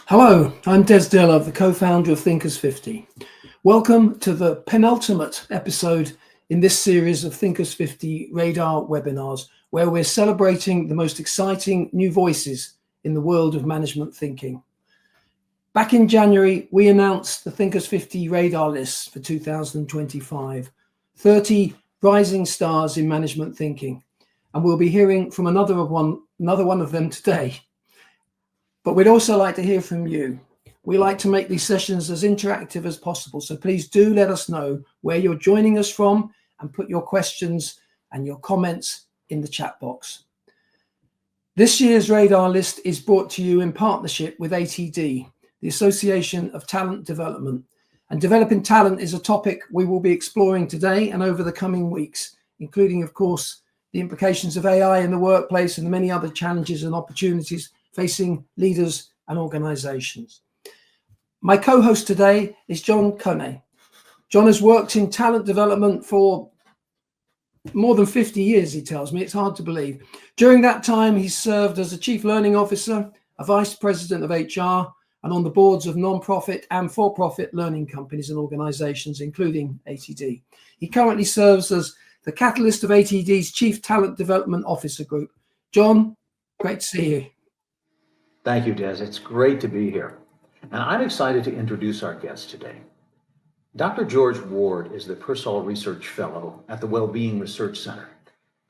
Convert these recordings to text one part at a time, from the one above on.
Hello, I'm Des Diller, the co-founder of Thinkers 50. Welcome to the penultimate episode in this series of Thinkers 50 Radar webinars, where we're celebrating the most exciting new voices in the world of management thinking. Back in January, we announced the Thinkers 50 Radar lists for 2025, 30 rising stars in management thinking, and we'll be hearing from another one of them today. But we'd also like to hear from you. We like to make these sessions as interactive as possible, so please do let us know where you're joining us from and put your questions and your comments in the chat box. This year's Radar list is brought to you in partnership with ATD, the Association of Talent Development. And developing talent is a topic we will be exploring today and over the coming weeks, including, of course, the implications of AI in the workplace and the many other challenges and opportunities facing leaders and organizations. My co-host today is John Kone. John has worked in talent development for more than 50 years, he tells me. It's hard to believe. During that time, he served as a chief learning officer, a vice president of HR, and on the boards of non-profit and for-profit learning companies and organizations, including ATD. He currently serves as the catalyst of ATD's Chief Talent Development Officer Group. John, great to see you. Thank you, Des. It's great to be here. And I'm excited to introduce our guest today. Dr. George Ward is the Pearsall Research Fellow at the Wellbeing Research Center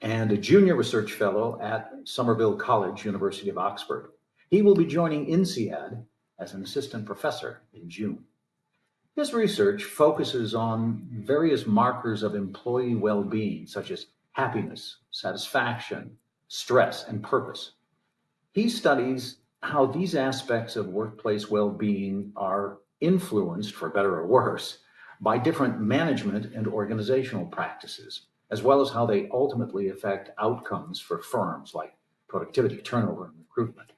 and a Junior Research Fellow at Somerville College, University of Oxford. He will be joining INSEAD as an assistant professor in June. His research focuses on various markers of employee well-being, such as happiness, satisfaction, stress, and purpose. He studies how these aspects of workplace well-being are influenced, for better or worse, by different management and organizational practices, as well as how they ultimately affect outcomes for firms like productivity, turnover, and recruitment.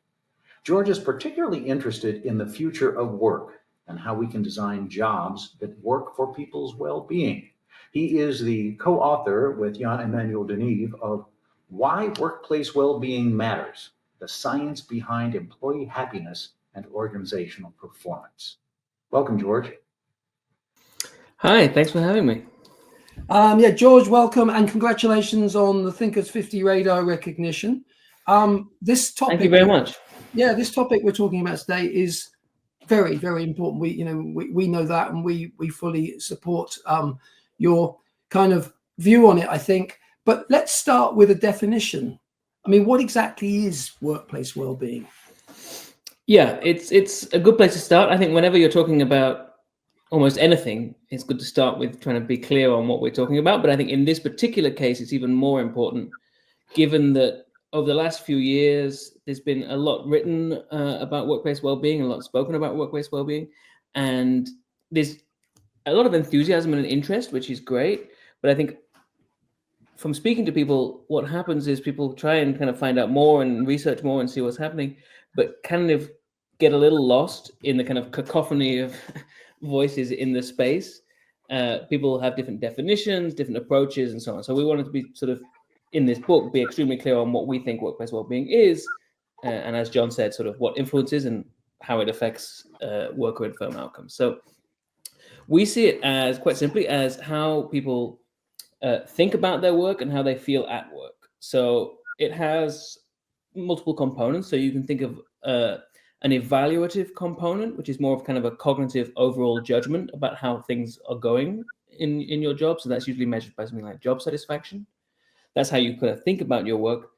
George is particularly interested in the future of work and how we can design jobs that work for people's well-being. He is the co-author with Jean-Emmanuel Deneve of Why Workplace Well-Being Matters: The Science Behind Employee Happiness and Organizational Performance. Welcome, George. Hi, thanks for having me. George, welcome and congratulations on the Thinkers 50 Radar recognition. This topic, thank you very much. Yeah, this topic we're talking about today is very, very important. We know that, and we fully support your kind of view on it, I think. But let's start with a definition. I mean, what exactly is workplace well-being? Yeah, it's a good place to start. I think whenever you're talking about almost anything, it's good to start with trying to be clear on what we're talking about. But I think in this particular case, it's even more important, given that over the last few years, there's been a lot written about workplace well-being, a lot spoken about workplace well-being, and there's a lot of enthusiasm and interest, which is great. But I think from speaking to people, what happens is people try and kind of find out more and research more and see what's happening, but kind of get a little lost in the kind of cacophony of voices in the space. People have different definitions, different approaches, and so on. So we wanted to be sort of, in this book, be extremely clear on what we think workplace well-being is, and as John said, sort of what influences and how it affects worker and firm outcomes. So we see it as, quite simply, as how people think about their work and how they feel at work. So it has multiple components. So you can think of an evaluative component, which is more of kind of a cognitive overall judgment about how things are going in your job. So that's usually measured by something like job satisfaction. That's how you kind of think about your work.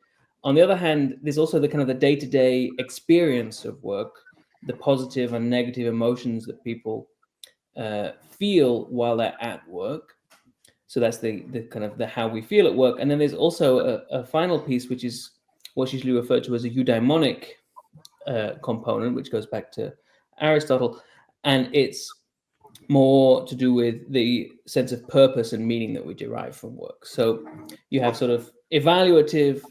On the other hand, there's also the kind of the day-to-day experience of work, the positive and negative emotions that people feel while they're at work. So that's the kind of the how we feel at work. And then there's also a final piece, which is what's usually referred to as a eudaimonic component, which goes back to Aristotle. And it's more to do with the sense of purpose and meaning that we derive from work. So you have sort of evaluative,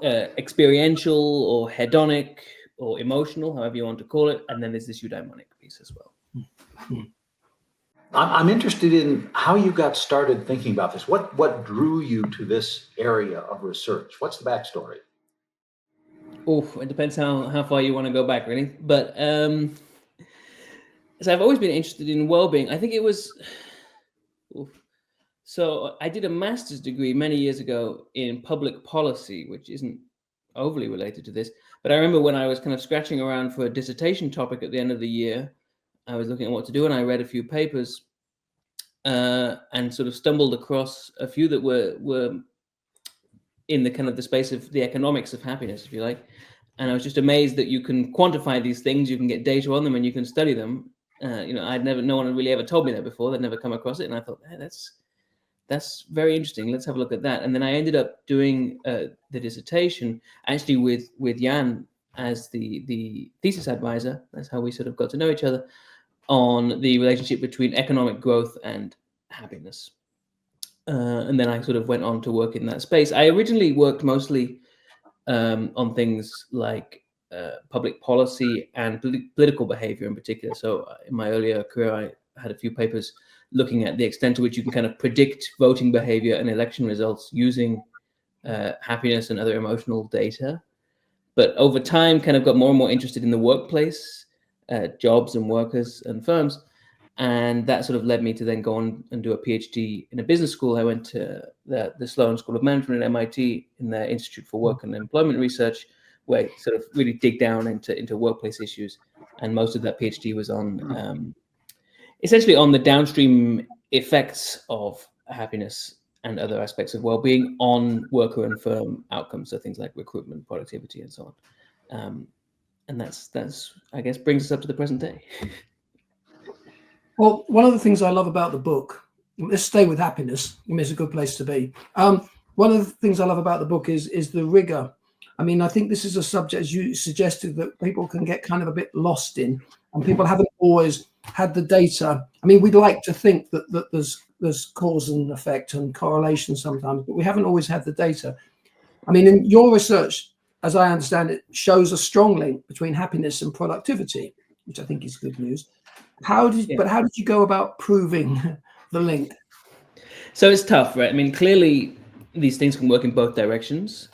experiential, or hedonic, or emotional, however you want to call it. And then there's this eudaimonic piece as well. Mm-hmm. I'm interested in how you got started thinking about this. What drew you to this area of research? What's the backstory? Oh, it depends how far you want to go back, really. But so I've always been interested in well-being. I think it was. Oof. So I did a master's degree many years ago in public policy, which isn't overly related to this. But I remember when I was kind of scratching around for a dissertation topic at the end of the year, I was looking at what to do, and I read a few papers and sort of stumbled across a few that were in the kind of the space of the economics of happiness, if you like. And I was just amazed that you can quantify these things, you can get data on them, and you can study them. No one had really ever told me that before. They'd never come across it, and I thought, hey, that's very interesting. Let's have a look at that. And then I ended up doing the dissertation actually with Jan as the thesis advisor. That's how we sort of got to know each other, on the relationship between economic growth and happiness. And then I sort of went on to work in that space. I originally worked mostly on things like public policy and political behavior in particular. So in my earlier career, I had a few papers looking at the extent to which you can kind of predict voting behavior and election results using happiness and other emotional data. But over time, kind of got more and more interested in the workplace, jobs and workers and firms. And that sort of led me to then go on and do a PhD in a business school. I went to the Sloan School of Management at MIT in the Institute for Work and Employment Research, where I sort of really dig down into workplace issues. And most of that PhD was on essentially on the downstream effects of happiness and other aspects of well-being on worker and firm outcomes. So things like recruitment, productivity, and so on. And that's I guess brings us up to the present day. Well, one of the things I love about the book, let's stay with happiness. I mean, it's a good place to be. One of the things I love about the book is the rigor. I mean, I think this is a subject, as you suggested, that people can get kind of a bit lost in, and people haven't always had the data. I mean, we'd like to think that there's cause and effect and correlation sometimes, but we haven't always had the data. I mean, in your research, as I understand it, shows a strong link between happiness and productivity, which I think is good news. But how did you go about proving the link? So it's tough, right? I mean, clearly these things can work in both directions.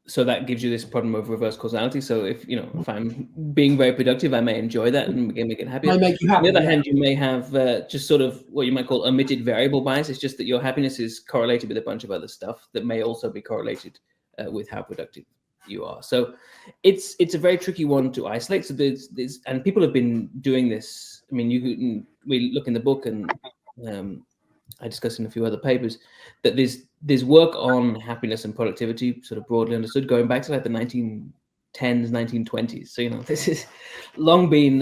So that gives you this problem of reverse causality. So if I'm being very productive, I may enjoy that and make it happy. May make you happy. On the other hand, you may have just sort of what you might call omitted variable bias. It's just that your happiness is correlated with a bunch of other stuff that may also be correlated with how productive you are. So it's a very tricky one to isolate. So there's and people have been doing this. I mean, we look in the book, and I discussed in a few other papers that there's work on happiness and productivity, sort of broadly understood, going back to like the 1910s, 1920s. So this has long been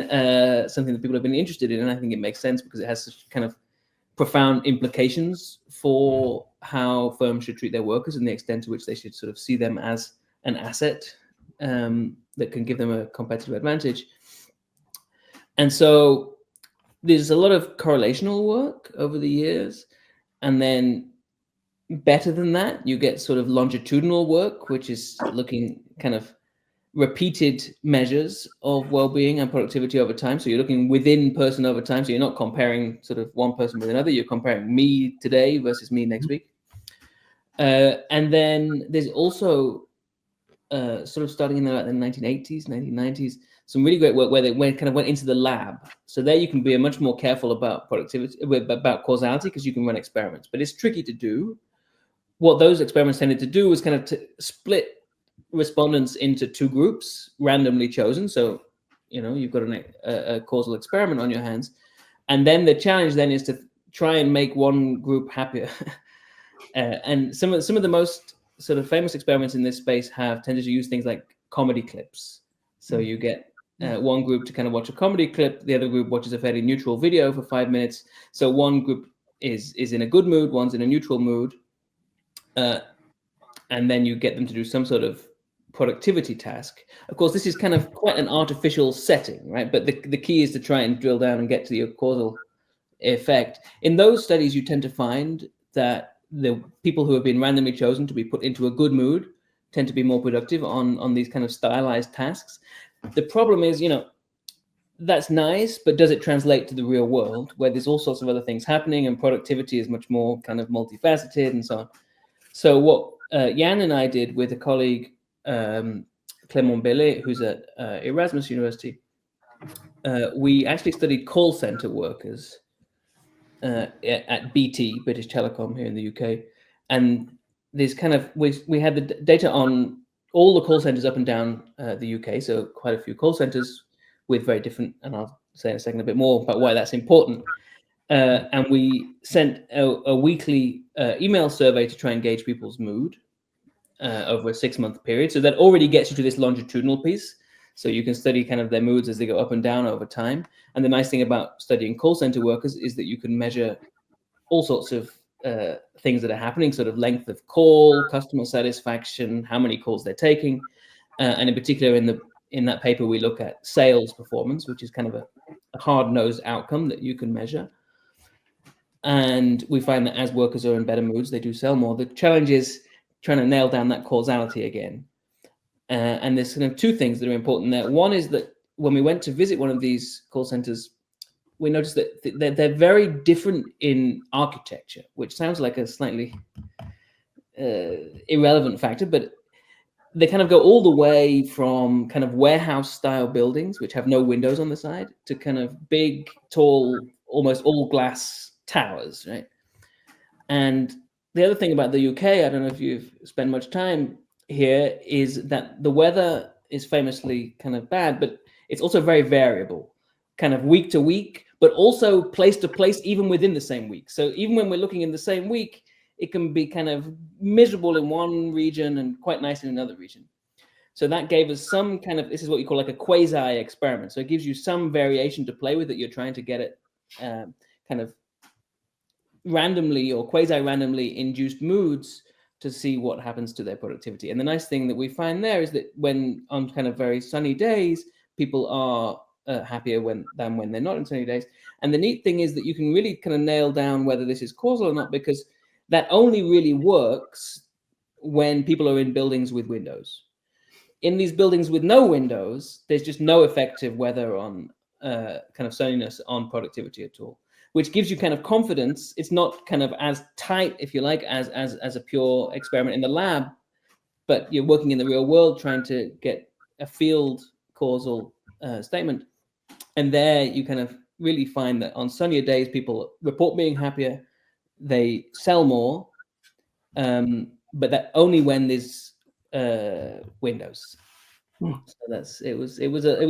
something that people have been interested in, and I think it makes sense because it has such kind of profound implications for how firms should treat their workers and the extent to which they should sort of see them as an asset that can give them a competitive advantage. And so there's a lot of correlational work over the years, and then better than that, you get sort of longitudinal work, which is looking kind of repeated measures of well-being and productivity over time. So you're looking within person over time. So you're not comparing sort of one person with another. You're comparing me today versus me next week. And then there's also sort of starting in the 1980s, 1990s, some really great work where they went into the lab. So there you can be much more careful about productivity, about causality, because you can run experiments. But it's tricky to do. What those experiments tended to do was kind of to split respondents into two groups, randomly chosen. So you've got a causal experiment on your hands, and then the challenge then is to try and make one group happier. And some of the most sort of famous experiments in this space have tended to use things like comedy clips. So you get one group to kind of watch a comedy clip, the other group watches a fairly neutral video for 5 minutes. So one group is in a good mood, one's in a neutral mood, and then you get them to do some sort of productivity task. Of course, this is kind of quite an artificial setting, right? But the key is to try and drill down and get to the causal effect. In those studies, you tend to find that the people who have been randomly chosen to be put into a good mood tend to be more productive on these kind of stylized tasks. The problem is, that's nice, but does it translate to the real world where there's all sorts of other things happening and productivity is much more kind of multifaceted and so on? So what Jan and I did with a colleague, Clément Bellet, who's at Erasmus University. We actually studied call center workers at BT, British Telecom, here in the UK. And this kind of, we had the data on all the call centers up and down the UK, so quite a few call centers with very different, and I'll say in a second a bit more about why that's important. And we sent a weekly email survey to try and gauge people's mood over a 6-month period. So that already gets you to this longitudinal piece. So you can study kind of their moods as they go up and down over time. And the nice thing about studying call center workers is that you can measure all sorts of things that are happening, sort of length of call, customer satisfaction, how many calls they're taking. And in particular, in that paper, we look at sales performance, which is kind of a hard-nosed outcome that you can measure. And we find that as workers are in better moods, they do sell more. The challenge is trying to nail down that causality again. And there's kind of two things that are important there. One is that when we went to visit one of these call centers, we noticed that they're very different in architecture, which sounds like a slightly irrelevant factor, but they kind of go all the way from kind of warehouse style buildings, which have no windows on the side, to kind of big, tall, almost all glass towers, right? And the other thing about the UK, I don't know if you've spent much time here, is that the weather is famously kind of bad, but it's also very variable, kind of week to week, but also place to place, even within the same week. So even when we're looking in the same week, it can be kind of miserable in one region and quite nice in another region. So that gave us some kind of, this is what you call like a quasi experiment. So it gives you some variation to play with that you're trying to get it kind of randomly or quasi-randomly induced moods to see what happens to their productivity. And the nice thing that we find there is that when on kind of very sunny days, people are happier than when they're not in sunny days. And the neat thing is that you can really kind of nail down whether this is causal or not, because that only really works when people are in buildings with windows. In these buildings with no windows, there's just no effective weather on kind of sunniness on productivity at all, which gives you kind of confidence. It's not kind of as tight, if you like, as a pure experiment in the lab, but you're working in the real world trying to get a field causal statement. And there you kind of really find that on sunnier days, people report being happier, they sell more, but that only when there's windows. So it was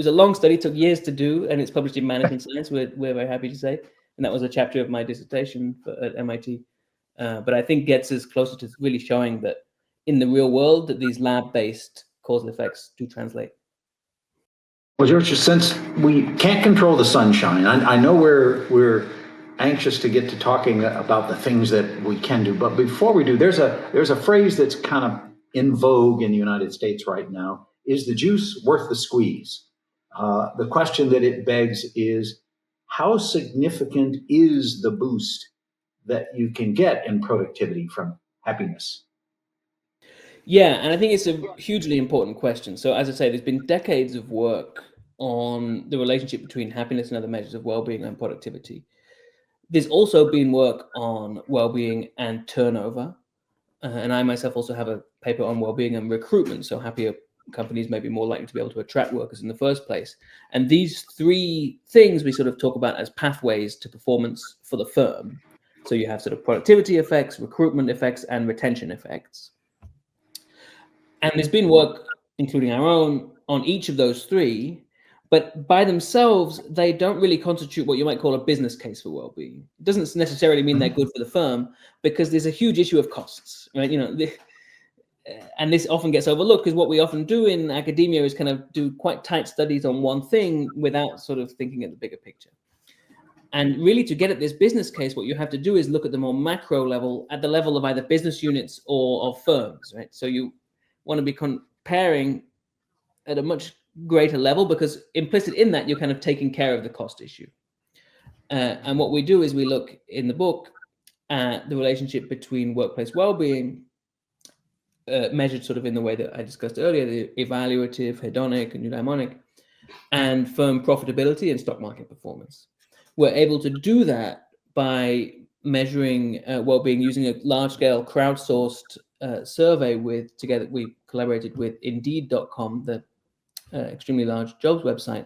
a long study, took years to do, and it's published in Management Science. We're very happy to say, and that was a chapter of my dissertation at MIT. But I think gets us closer to really showing that in the real world that these lab-based causal effects do translate. Well, George, since we can't control the sunshine, I know we're anxious to get to talking about the things that we can do, but before we do, there's a phrase that's kind of in vogue in the United States right now. Is the juice worth the squeeze? The question that it begs is, how significant is the boost that you can get in productivity from happiness? Yeah, and I think it's a hugely important question. So as I say, there's been decades of work on the relationship between happiness and other measures of well-being and productivity. There's also been work on well-being and turnover. And I myself also have a paper on well-being and recruitment. So happier companies may be more likely to be able to attract workers in the first place. And these three things we sort of talk about as pathways to performance for the firm. So you have sort of productivity effects, recruitment effects, and retention effects. And there's been work, including our own, on each of those three, but by themselves, they don't really constitute what you might call a business case for well-being. It doesn't necessarily mean they're good for the firm, because there's a huge issue of costs, right? And this often gets overlooked, because what we often do in academia is kind of do quite tight studies on one thing without sort of thinking at the bigger picture. And really, to get at this business case, what you have to do is look at the more macro level, at the level of either business units or of firms, right? So you want to be comparing at a much greater level, because implicit in that, you're kind of taking care of the cost issue. And what we do is we look in the book at the relationship between workplace well-being, measured sort of in the way that I discussed earlier, the evaluative, hedonic, and eudaimonic, and firm profitability and stock market performance. We're able to do that by measuring well-being using a large-scale crowdsourced survey together. We collaborated with Indeed.com, the extremely large jobs website,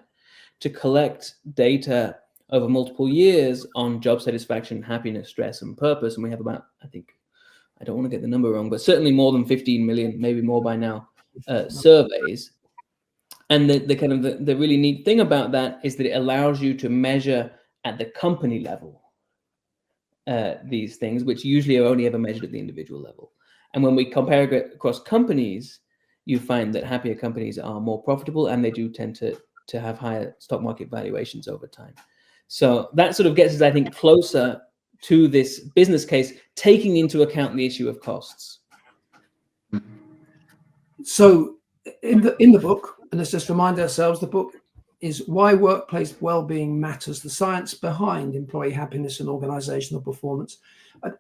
to collect data over multiple years on job satisfaction, happiness, stress, and purpose. And we have about, I don't want to get the number wrong, but certainly more than 15 million, maybe more by now, surveys. And the really neat thing about that is that it allows you to measure at the company level these things, which usually are only ever measured at the individual level. And when we compare it across companies, you find that happier companies are more profitable, and they do tend to have higher stock market valuations over time. So that sort of gets us, I think, closer to this business case, taking into account the issue of costs. So in the book, and let's just remind ourselves, the book is Why Workplace Wellbeing Matters, the science behind employee happiness and organizational performance.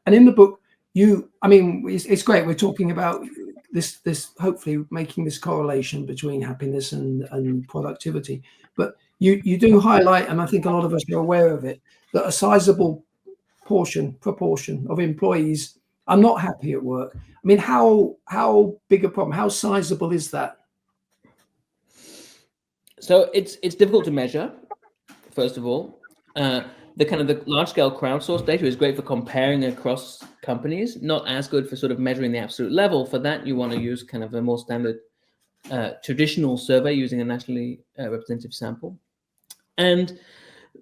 And in the book, it's great. We're talking about this hopefully making this correlation between happiness and productivity. But you do highlight, and I think a lot of us are aware of it, that a sizable proportion of employees are not happy at work. I mean, how big a problem, how sizable is that? So it's difficult to measure, first of all. The large-scale crowdsourced data is great for comparing across companies, not as good for sort of measuring the absolute level. For that, you want to use kind of a more standard traditional survey using a nationally representative sample. And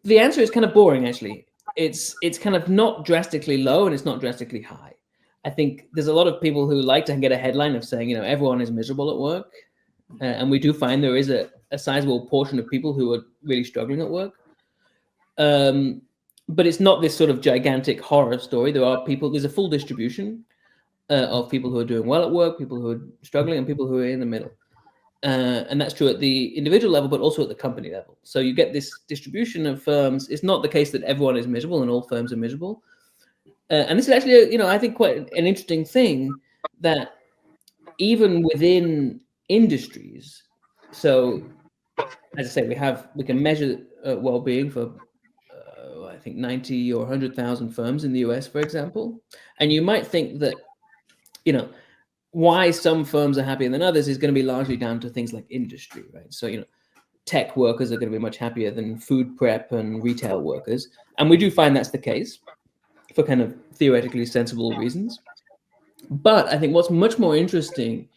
the answer is kind of boring, actually. It's kind of not drastically low and it's not drastically high. I think there's a lot of people who like to get a headline of saying, everyone is miserable at work. And we do find there is a sizable portion of people who are really struggling at work. But it's not this sort of gigantic horror story. There's a full distribution of people who are doing well at work, people who are struggling, and people who are in the middle. And that's true at the individual level, but also at the company level. So you get this distribution of firms. It's not the case that everyone is miserable and all firms are miserable. And this is actually, I think, quite an interesting thing, that even within industries, so as I say, we can measure well-being for I think 90 or 100,000 firms in the US, for example. And you might think that, why some firms are happier than others is going to be largely down to things like industry, right? So, tech workers are going to be much happier than food prep and retail workers. And we do find that's the case for kind of theoretically sensible reasons. But I think what's much more interesting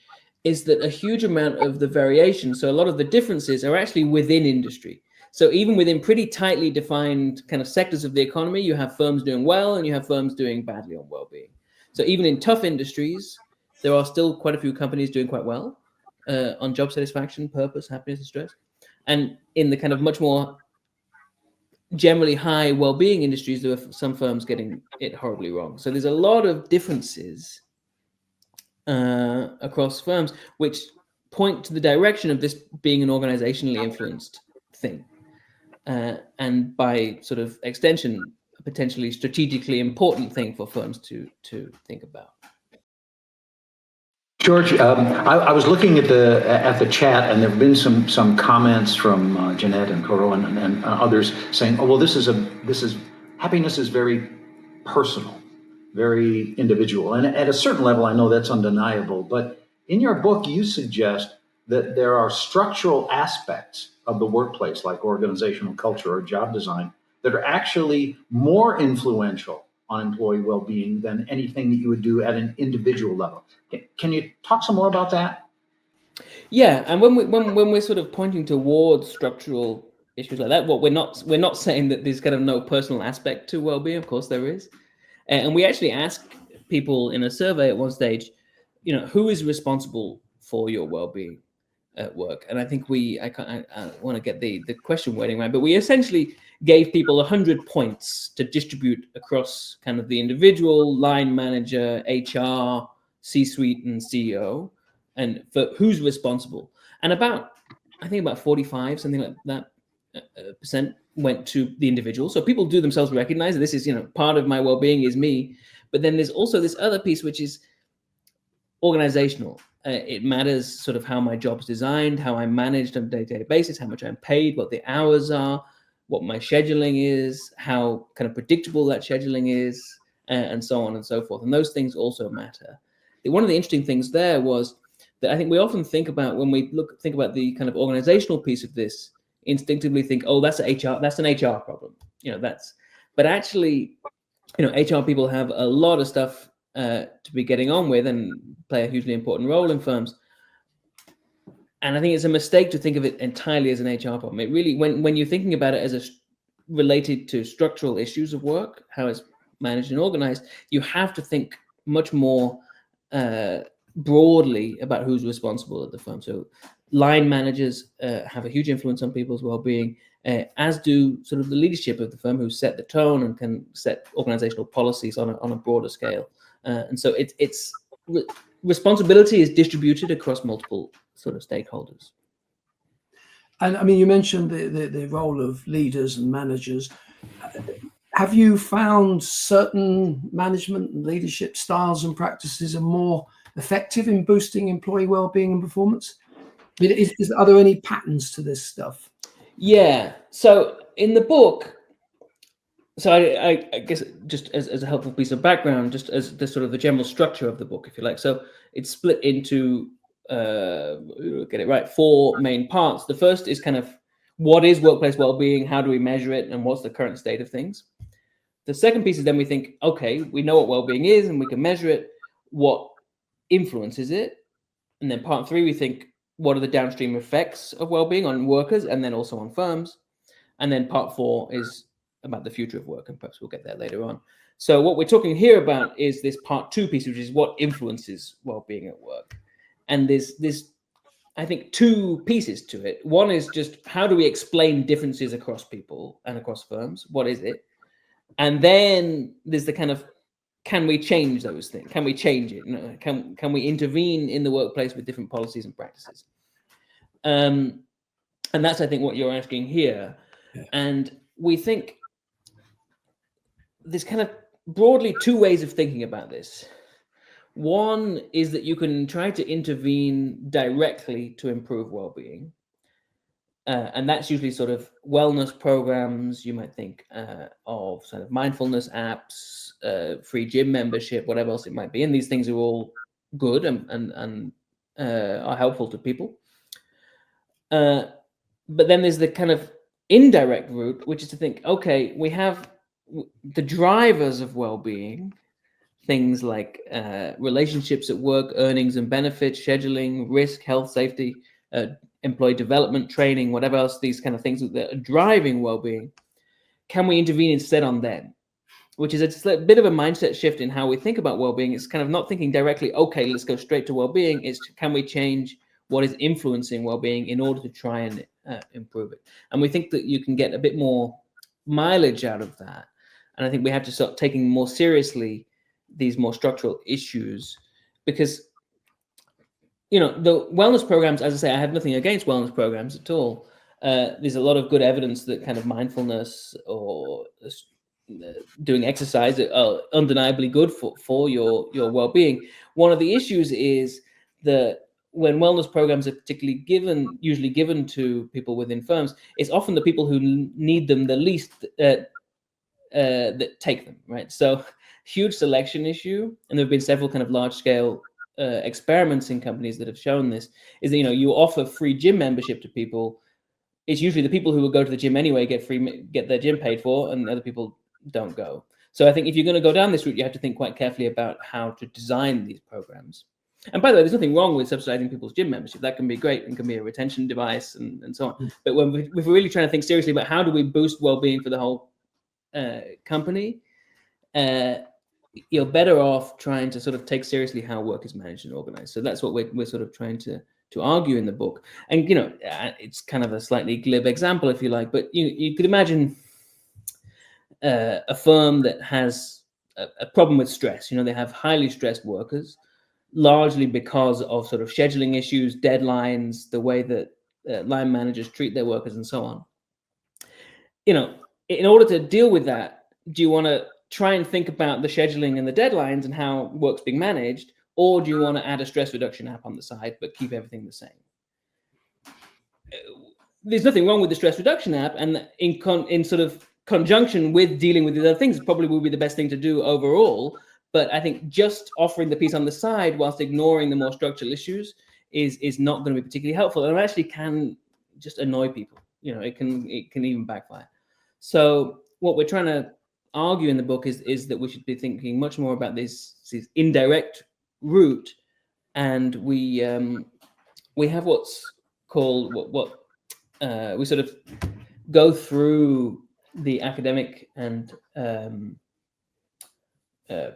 is that a huge amount of the variation, so a lot of the differences, are actually within industry. So even within pretty tightly defined kind of sectors of the economy, you have firms doing well and you have firms doing badly on well-being. So even in tough industries, there are still quite a few companies doing quite well on job satisfaction, purpose, happiness, and stress. And in the kind of much more generally high well-being industries, there are some firms getting it horribly wrong. So there's a lot of differences across firms, which point to the direction of this being an organizationally influenced thing. And by sort of extension, a potentially strategically important thing for firms to think about. George, I was looking at the chat, and there have been some comments from Jeanette and Coro and others saying, "Oh, well, happiness is very personal, very individual," and at a certain level, I know that's undeniable. But in your book, you suggest that there are structural aspects of the workplace, like organizational culture or job design, that are actually more influential on employee well-being than anything that you would do at an individual level. Can you talk some more about that? Yeah, and when we're sort of pointing towards structural issues like that, what we're not saying that there's kind of no personal aspect to well-being. Of course, there is, and we actually ask people in a survey at one stage, who is responsible for your well-being at work? And I think I want to get the question wording right, but we essentially gave people 100 points to distribute across kind of the individual, line manager, HR, C-suite, and CEO, and for who's responsible. And I think about 45, something like that, percent went to the individual. So people do themselves recognize that this is, part of my well-being is me. But then there's also this other piece, which is organizational. It matters sort of how my job's designed, how I'm managed on a day-to-day basis, how much I'm paid, what the hours are, what my scheduling is, how kind of predictable that scheduling is, and so on and so forth. And those things also matter. one of the interesting things there was that I think we often think about when we think about the kind of organizational piece of this, instinctively think, oh, that's an HR problem, but actually, HR people have a lot of stuff to be getting on with and play a hugely important role in firms. And I think it's a mistake to think of it entirely as an HR problem. It really, when you're thinking about it as related to structural issues of work, how it's managed and organized, you have to think much more broadly about who's responsible at the firm. So line managers have a huge influence on people's well-being, as do sort of the leadership of the firm, who set the tone and can set organizational policies on a broader scale. And so responsibility is distributed across multiple sort of stakeholders. And I mean, you mentioned the role of leaders and managers. Have you found certain management and leadership styles and practices are more effective in boosting employee well-being and performance? I mean, are there any patterns to this stuff? Yeah. So in the book, so I guess just as a helpful piece of background, just as the sort of the general structure of the book, if you like. So it's split into, get it right, 4 main parts. The first is kind of what is workplace well-being, how do we measure it, and what's the current state of things. The second piece is then we think, okay, we know what well-being is and we can measure it. What influences it? And then part 3, we think, what are the downstream effects of well-being on workers and then also on firms? And then part 4 is about the future of work, and perhaps we'll get there later on. So what we're talking here about is this part 2 piece, which is what influences well-being at work. And there's I think 2 pieces to it. One is just how do we explain differences across people and across firms? What is it? And then there's the kind of, can we change those things? Can we change it? Can we intervene in the workplace with different policies and practices? And that's, I think, what you're asking here. Yeah. And we think there's kind of broadly 2 ways of thinking about this. One is that you can try to intervene directly to improve well-being. And that's usually sort of wellness programs. You might think of sort of mindfulness apps, free gym membership, whatever else it might be. And these things are all good and are helpful to people. But then there's the kind of indirect route, which is to think, okay, we have the drivers of well-being, things like relationships at work, earnings and benefits, scheduling, risk, health, safety, employee development, training, whatever else, these kind of things that are driving well-being. Can we intervene instead on them? Which is a bit of a mindset shift in how we think about well-being. It's kind of not thinking directly, okay, let's go straight to well-being. It's can we change what is influencing well-being in order to try and improve it? And we think that you can get a bit more mileage out of that. And I think we have to start taking more seriously these more structural issues, because the wellness programs, as I say, I have nothing against wellness programs at all. There's a lot of good evidence that kind of mindfulness or doing exercise are undeniably good for your well-being. One of the issues is that when wellness programs are usually given to people within firms, it's often the people who need them the least that take them, right? So huge selection issue, and there have been several kind of large-scale experiments in companies that have shown this, is that you offer free gym membership to people. It's usually the people who will go to the gym anyway get their gym paid for, and other people don't go. So I think if you're going to go down this route, you have to think quite carefully about how to design these programs. And by the way, there's nothing wrong with subsidizing people's gym membership. That can be great and can be a retention device and so on. But when we're really trying to think seriously about how do we boost well-being for the whole company, you're better off trying to sort of take seriously how work is managed and organized. So that's what we're sort of trying to argue in the book. And it's kind of a slightly glib example, if you like, but you could imagine a firm that has a problem with stress. They have highly stressed workers, largely because of sort of scheduling issues, deadlines, the way that line managers treat their workers, and so on. In order to deal with that, do you want to try and think about the scheduling and the deadlines and how work's being managed, or do you want to add a stress reduction app on the side but keep everything the same? There's nothing wrong with the stress reduction app, and in sort of conjunction with dealing with the other things, probably will be the best thing to do overall. But I think just offering the piece on the side whilst ignoring the more structural issues is not going to be particularly helpful, and it actually can just annoy people. It can even backfire. So what we're trying to argue in the book is that we should be thinking much more about this indirect route, and we have what's called what we sort of go through the academic and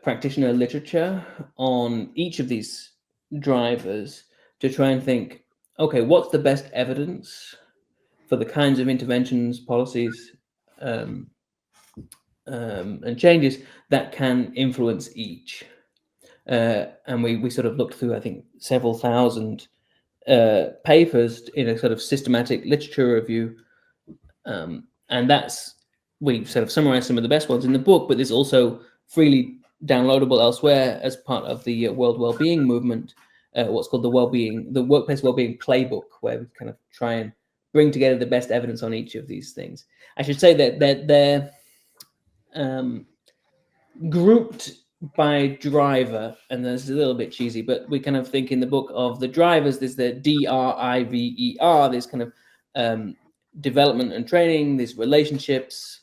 practitioner literature on each of these drivers to try and think, okay, what's the best evidence for the kinds of interventions, policies, and changes that can influence each. And we sort of looked through, I think, several thousand papers in a sort of systematic literature review. And we sort of summarized some of the best ones in the book, but there's also freely downloadable elsewhere as part of the World Wellbeing movement, what's called the Workplace Wellbeing Playbook, where we kind of try and bring together the best evidence on each of these things. I should say that they're grouped by driver, and this is a little bit cheesy, but we kind of think in the book of the drivers. There's the DRIVER, there's kind of development and training, there's relationships,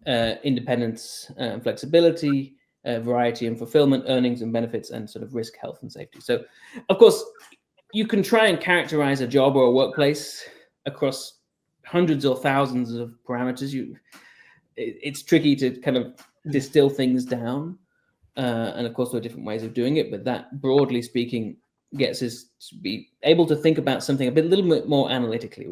independence and flexibility, variety and fulfillment, earnings and benefits, and sort of risk, health, and safety. So, of course, you can try and characterize a job or a workplace across hundreds or thousands of parameters. It's tricky to kind of distill things down, and of course there are different ways of doing it, but that, broadly speaking, gets us to be able to think about something a little bit more analytically.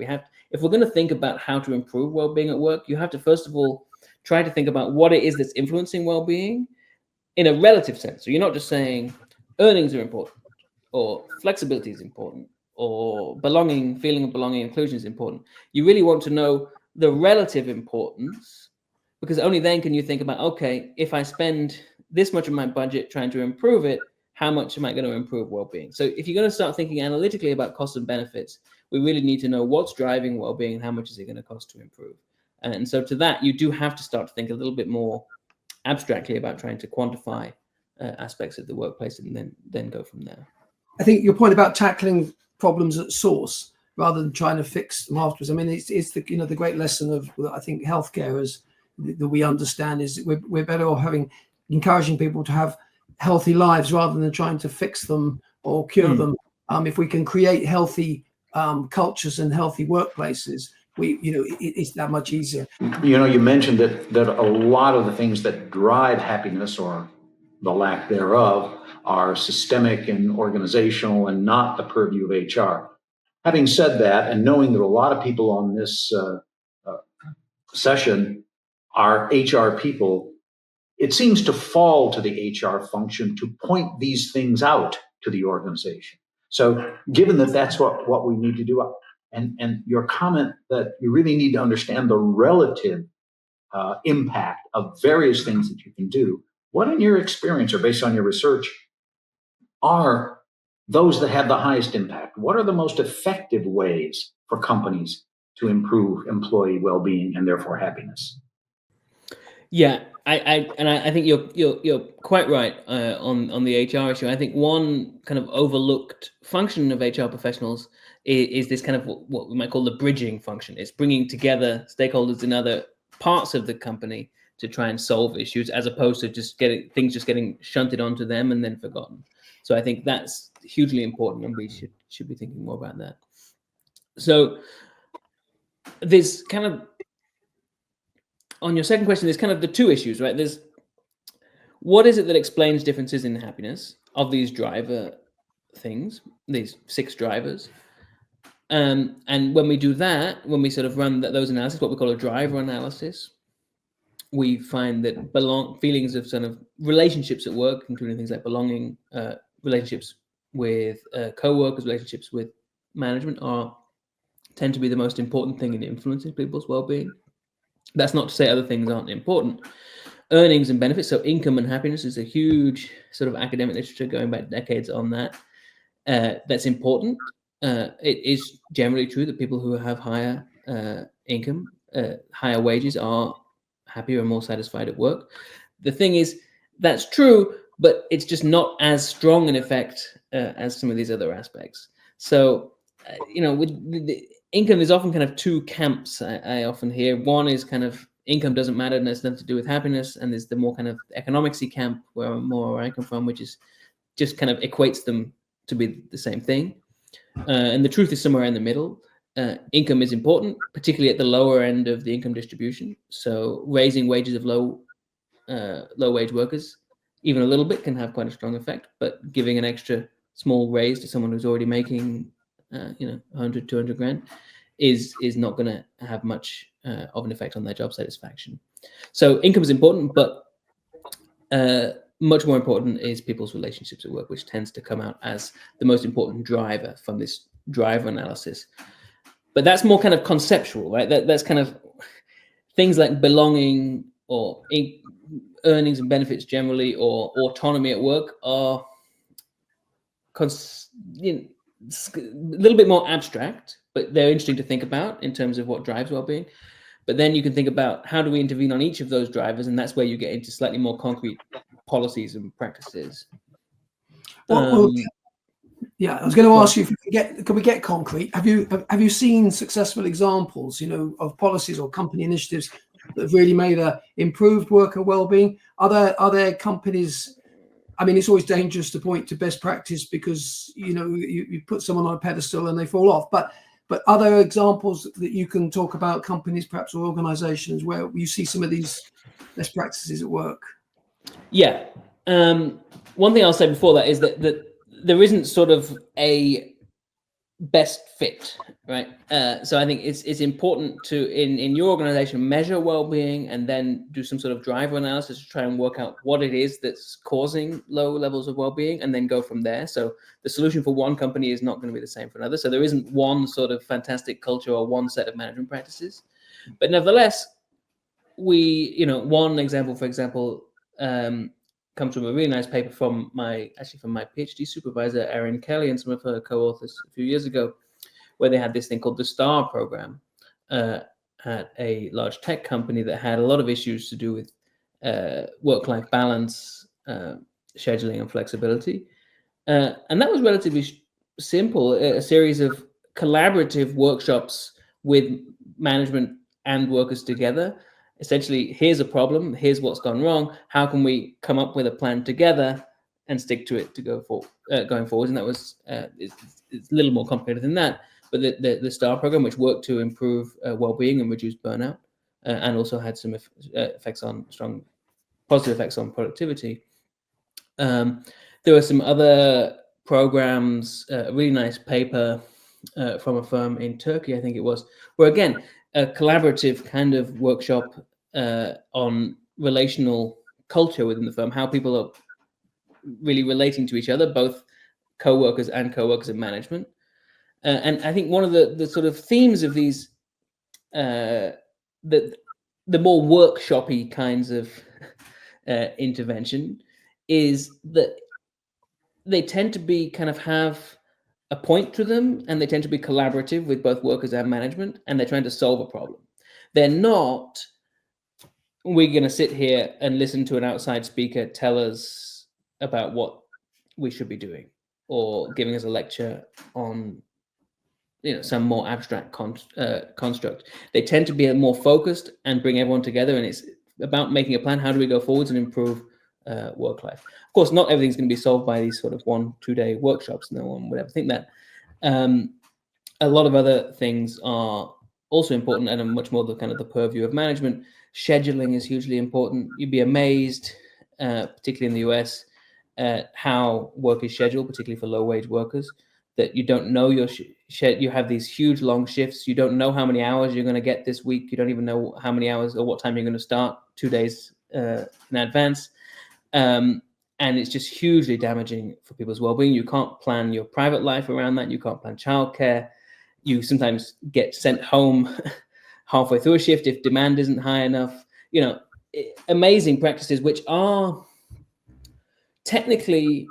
If we're going to think about how to improve well-being at work, you have to first of all try to think about what it is that's influencing well-being in a relative sense. So you're not just saying earnings are important, or flexibility is important, or feeling of belonging, inclusion is important. You really want to know the relative importance, because only then can you think about, okay, if I spend this much of my budget trying to improve it, how much am I going to improve well-being? So if you're going to start thinking analytically about costs and benefits, we really need to know what's driving well-being and how much is it going to cost to improve. And so to that, you do have to start to think a little bit more abstractly about trying to quantify aspects of the workplace, and then go from there. I think your point about tackling problems at source rather than trying to fix them afterwards. I mean, it's the the great lesson of, I think, healthcare that we understand is that we're better off encouraging people to have healthy lives rather than trying to fix them or cure them. If we can create healthy cultures and healthy workplaces, it's that much easier. You mentioned that a lot of the things that drive happiness, or the lack thereof, are systemic and organizational and not the purview of HR. Having said that, and knowing that a lot of people on this session are HR people, it seems to fall to the HR function to point these things out to the organization. So given that that's what we need to do, and your comment that you really need to understand the relative impact of various things that you can do, what in your experience or based on your research are those that have the highest impact? What are the most effective ways for companies to improve employee well-being and therefore happiness? Yeah, I think you're quite right on the HR issue. I think one kind of overlooked function of HR professionals is this kind of what we might call the bridging function. It's bringing together stakeholders in other parts of the company to try and solve issues, as opposed to just getting shunted onto them and then forgotten. So I think that's hugely important, and we should be thinking more about that. So there's kind of, on your second question, there's kind of the two issues, right? There's what is it that explains differences in happiness of these driver things, these 6 drivers. And when we do that, when we sort of run those analysis, what we call a driver analysis, we find that feelings of sort of relationships at work, including things like belonging, relationships with co-workers, relationships with management, tend to be the most important thing in influencing people's well-being. That's not to say other things aren't important. Earnings and benefits, so income and happiness, is a huge sort of academic literature going back decades on that. That's important. It is generally true that people who have higher income, higher wages, are happier and more satisfied at work. The thing is, that's true, but it's just not as strong an effect as some of these other aspects. So, with the income, there's often kind of two camps I often hear. One is kind of income doesn't matter and has nothing to do with happiness. And there's the more kind of economicsy camp where I come from, which is just kind of equates them to be the same thing. And the truth is somewhere in the middle. Income is important, particularly at the lower end of the income distribution. So raising wages of low wage workers, even a little bit, can have quite a strong effect. But giving an extra small raise to someone who's already making 100, 200 grand is not going to have much of an effect on their job satisfaction. So income is important, but much more important is people's relationships at work, which tends to come out as the most important driver from this driver analysis. But that's more kind of conceptual, right? That's kind of things like belonging or earnings and benefits generally, or autonomy at work are a little bit more abstract, but they're interesting to think about in terms of what drives well-being. But then you can think about how do we intervene on each of those drivers, and that's where you get into slightly more concrete policies and practices. Yeah, I was going to ask you if can we get concrete? Have you seen successful examples, of policies or company initiatives that have really made a improved worker well-being? Are there companies? I mean, it's always dangerous to point to best practice because you put someone on a pedestal and they fall off. But are there examples that you can talk about, companies perhaps or organisations where you see some of these best practices at work? Yeah. One thing I'll say before that is that there isn't sort of a best fit, right? So I think it's important to, in your organization, measure well-being and then do some sort of driver analysis to try and work out what it is that's causing low levels of well-being, and then go from there. So the solution for one company is not going to be the same for another. So there isn't one sort of fantastic culture or one set of management practices. But nevertheless, one example, for example, comes from a really nice paper from my PhD supervisor, Erin Kelly, and some of her co-authors a few years ago, where they had this thing called the STAR program at a large tech company that had a lot of issues to do with work-life balance, scheduling, and flexibility. And that was relatively simple, a series of collaborative workshops with management and workers together. Essentially, here's a problem, here's what's gone wrong, how can we come up with a plan together and stick to it to go going forward? And that was it's a little more complicated than that, but the STAR program, which worked to improve well-being and reduce burnout, and also had some strong positive effects on productivity. There were some other programs, a really nice paper from a firm in Turkey, I think it was, where again, a collaborative kind of workshop on relational culture within the firm, how people are really relating to each other, both co-workers and management. And I think one of the sort of themes of these, the more workshoppy kinds of intervention, is that they tend to be kind of have a point to them, and they tend to be collaborative with both workers and management, and they're trying to solve a problem. They're not, we're going to sit here and listen to an outside speaker tell us about what we should be doing, or giving us a lecture on some more abstract construct. They tend to be more focused and bring everyone together, and it's about making a plan. How do we go forwards and improve work life? Of course, not everything's going to be solved by these sort of 1-2 day workshops. No one would ever think that. A lot of other things are also important and are much more the kind of the purview of management. Scheduling is hugely important. You'd be amazed, particularly in the US, at how work is scheduled, particularly for low wage workers, that you don't know you have these huge long shifts. You don't know how many hours you're going to get this week. You don't even know how many hours or what time you're going to start 2 days in advance. And it's just hugely damaging for people's well-being. You can't plan your private life around that. You can't plan childcare. You sometimes get sent home halfway through a shift if demand isn't high enough. Amazing practices which are technically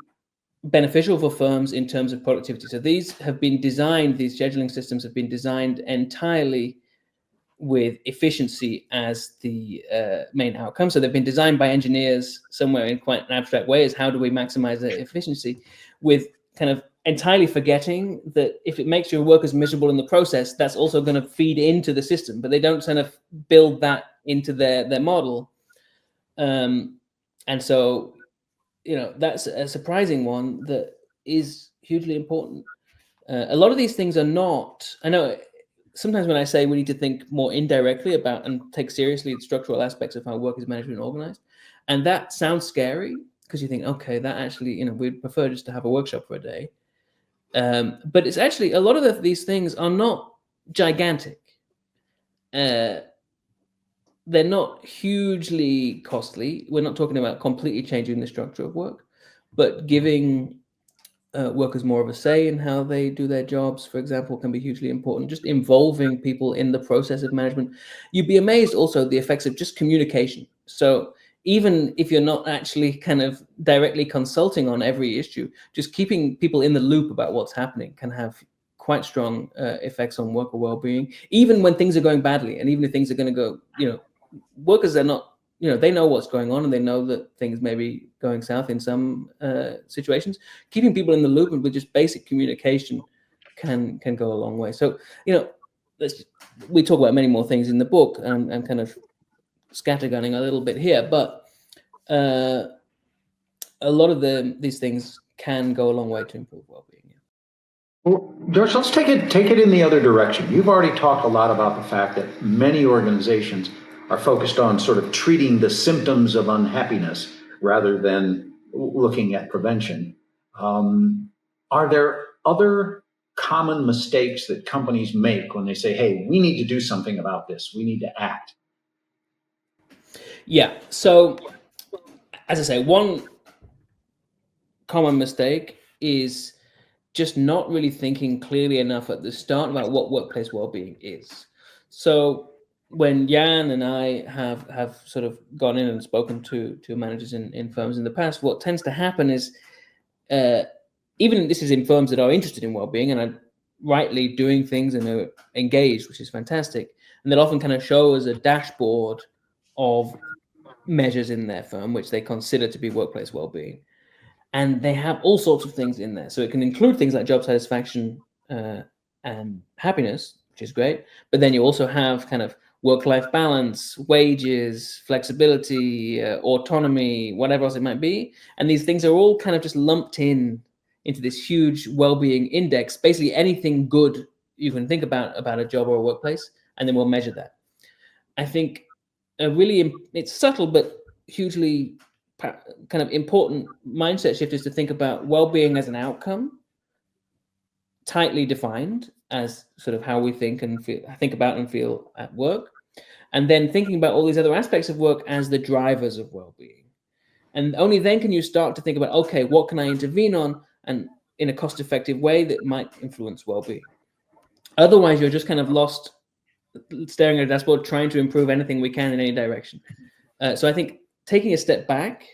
beneficial for firms in terms of productivity. So these scheduling systems have been designed entirely with efficiency as the main outcome. So they've been designed by engineers somewhere in quite an abstract way as how do we maximize the efficiency, with kind of entirely forgetting that if it makes your workers miserable in the process, that's also going to feed into the system. But they don't kind of build that into their model. And so, that's a surprising one that is hugely important. A lot of these things are not, I know sometimes when I say we need to think more indirectly about and take seriously the structural aspects of how work is managed and organized, and that sounds scary because you think, okay, that actually, we'd prefer just to have a workshop for a day. But it's actually, a lot of these things are not gigantic. They're not hugely costly. We're not talking about completely changing the structure of work, but giving workers more of a say in how they do their jobs, for example, can be hugely important. Just involving people in the process of management. You'd be amazed also the effects of just communication. So even if you're not actually kind of directly consulting on every issue, just keeping people in the loop about what's happening can have quite strong effects on worker well-being, even when things are going badly. And even if things are going to go, workers are not, they know what's going on and they know that things may be going south in some situations. Keeping people in the loop and with just basic communication can go a long way. So, we talk about many more things in the book, and I'm kind of scattergunning a little bit here, but a lot of these things can go a long way to improve well-being. Well, George, let's take it in the other direction. You've already talked a lot about the fact that many organizations are focused on sort of treating the symptoms of unhappiness rather than looking at prevention. Are there other common mistakes that companies make when they say, hey, we need to do something about this, we need to act? Yeah. So, as I say, one common mistake is just not really thinking clearly enough at the start about what workplace well-being is. So when Jan and I have sort of gone in and spoken to managers in firms in the past, what tends to happen is, even this is in firms that are interested in well-being and are rightly doing things and are engaged, which is fantastic, and they'll often kind of show us a dashboard of measures in their firm which they consider to be workplace well-being. And they have all sorts of things in there. So it can include things like job satisfaction and happiness, which is great. But then you also have kind of work-life balance, wages, flexibility, autonomy, whatever else it might be. And these things are all kind of just lumped into this huge well-being index, basically anything good you can think about a job or a workplace, and then we'll measure that. I think it's subtle, but hugely kind of important mindset shift is to think about well-being as an outcome, tightly defined as sort of how we think about and feel at work, and then thinking about all these other aspects of work as the drivers of well-being. And only then can you start to think about, okay, what can I intervene on and in a cost-effective way that might influence well-being? Otherwise, you're just kind of lost staring at a dashboard, trying to improve anything we can in any direction. So I think taking a step back,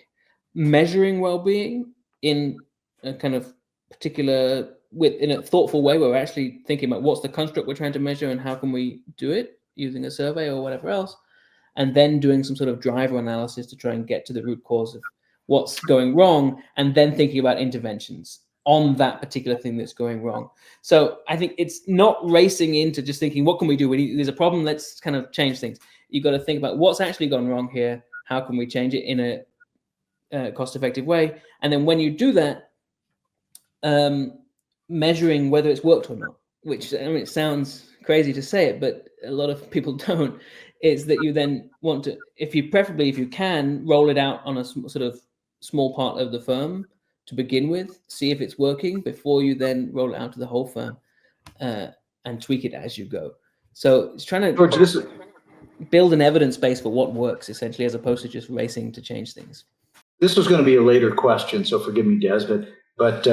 measuring well-being in a kind of particular, in a thoughtful way, where we're actually thinking about what's the construct we're trying to measure and how can we do it using a survey or whatever else, and then doing some sort of driver analysis to try and get to the root cause of what's going wrong, and then thinking about interventions on that particular thing that's going wrong. So I think it's not racing into just thinking, what can we do? There's a problem, let's kind of change things. You've got to think about what's actually gone wrong here. How can we change it in a cost-effective way? And then when you do that, measuring whether it's worked or not, which, I mean, it sounds crazy to say it, but a lot of people don't, is that you then want to, if you can, roll it out on a sort of small part of the firm to begin with, see if it's working before you then roll it out to the whole firm, and tweak it as you go. So it's trying to George, build an evidence base for what works, essentially, as opposed to just racing to change things. This was going to be a later question, so forgive me, Des, but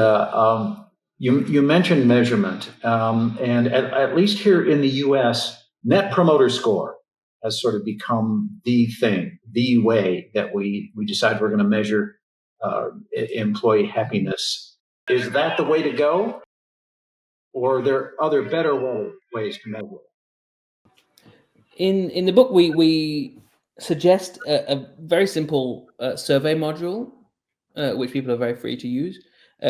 you mentioned measurement, and at least here in the U.S., Net Promoter Score has sort of become the thing, the way that we decide we're going to measure employee happiness. Is that the way to go, or are there other better ways to measure it? In the book, we suggest a very simple survey module, which people are very free to use,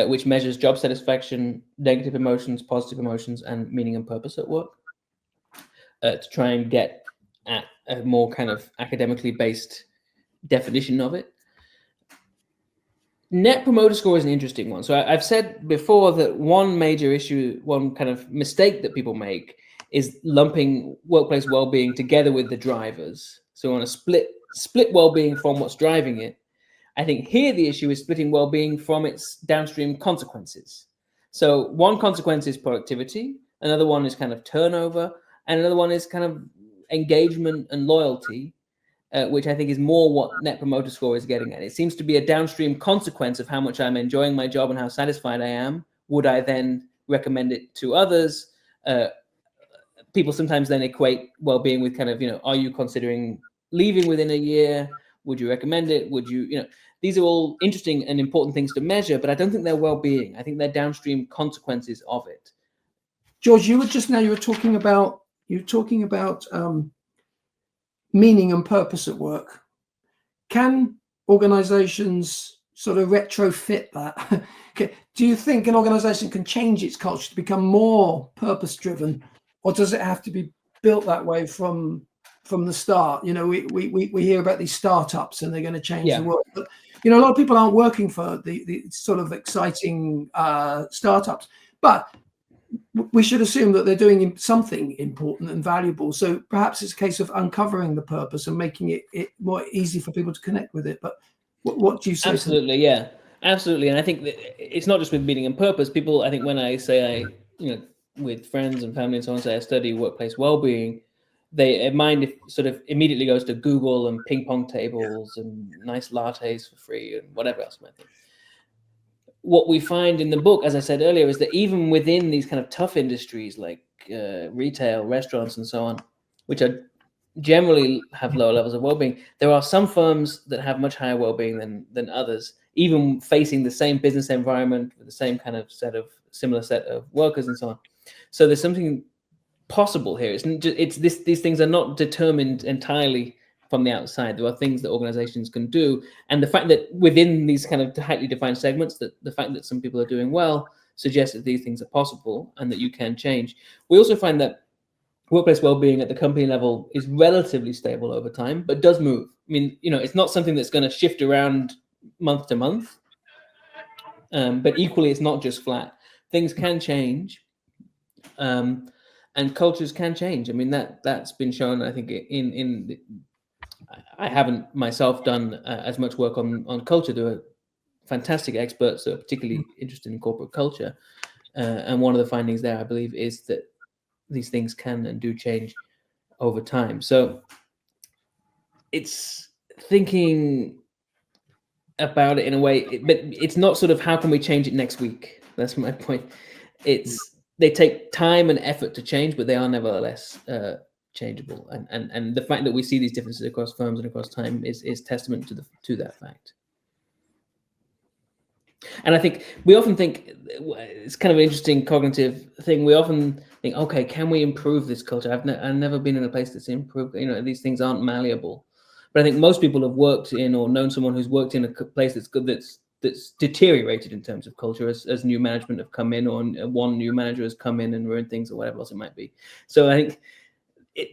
which measures job satisfaction, negative emotions, positive emotions, and meaning and purpose at work, to try and get at a more kind of academically based definition of it. Net promoter score is an interesting one. So I've said before that one major issue, one kind of mistake that people make is lumping workplace well-being together with the drivers. So on a split well-being from what's driving it. I think here the issue is splitting well-being from its downstream consequences. So one consequence is productivity, another one is kind of turnover, and another one is kind of engagement and loyalty, which I think is more what Net Promoter Score is getting at. It seems to be a downstream consequence of how much I'm enjoying my job and how satisfied I am. Would I then recommend it to others? People sometimes then equate well-being with kind of, are you considering leaving within a year? Would you recommend it? Would you, these are all interesting and important things to measure, but I don't think they're well-being. I think they're downstream consequences of it. George, you were talking about meaning and purpose at work. Can organizations sort of retrofit that? Do you think an organization can change its culture to become more purpose-driven, or does it have to be built that way from the start? We hear about these startups and they're going to change the world, but a lot of people aren't working for the sort of exciting startups, but we should assume that they're doing something important and valuable. So perhaps it's a case of uncovering the purpose and making it more easy for people to connect with it. But what do you say? Absolutely, yeah, absolutely. And I think that it's not just with meaning and purpose. People, I think when I say with friends and family and so on, say I study workplace well-being, their mind sort of immediately goes to Google and ping pong tables and nice lattes for free and whatever else might be. What we find in the book, as I said earlier, is that even within these kind of tough industries like retail, restaurants, and so on, which are generally have lower levels of well-being, there are some firms that have much higher well-being than others, even facing the same business environment with the same kind of similar set of workers and so on. So there's something possible here. These things are not determined entirely from the outside. There are things that organizations can do, and the fact that within these kind of tightly defined segments, that the fact that some people are doing well suggests that these things are possible and that you can change. We also find that workplace well-being at the company level is relatively stable over time, but does move. I mean, it's not something that's going to shift around month to month, but equally, it's not just flat. Things can change. And cultures can change. I mean, that's been shown, I think, I haven't myself done as much work on culture. There are fantastic experts that are particularly interested in corporate culture. And one of the findings there, I believe, is that these things can and do change over time. So it's thinking about it in a way, but it's not sort of how can we change it next week? That's my point. They take time and effort to change, but they are nevertheless changeable. And the fact that we see these differences across firms and across time is testament to that fact. And I think we often think it's kind of an interesting cognitive thing. We often think, okay, can we improve this culture? I've never been in a place that's improved. These things aren't malleable. But I think most people have worked in or known someone who's worked in a place that's good, that's deteriorated in terms of culture as new management have come in, or one new manager has come in and ruined things, or whatever else it might be. So I think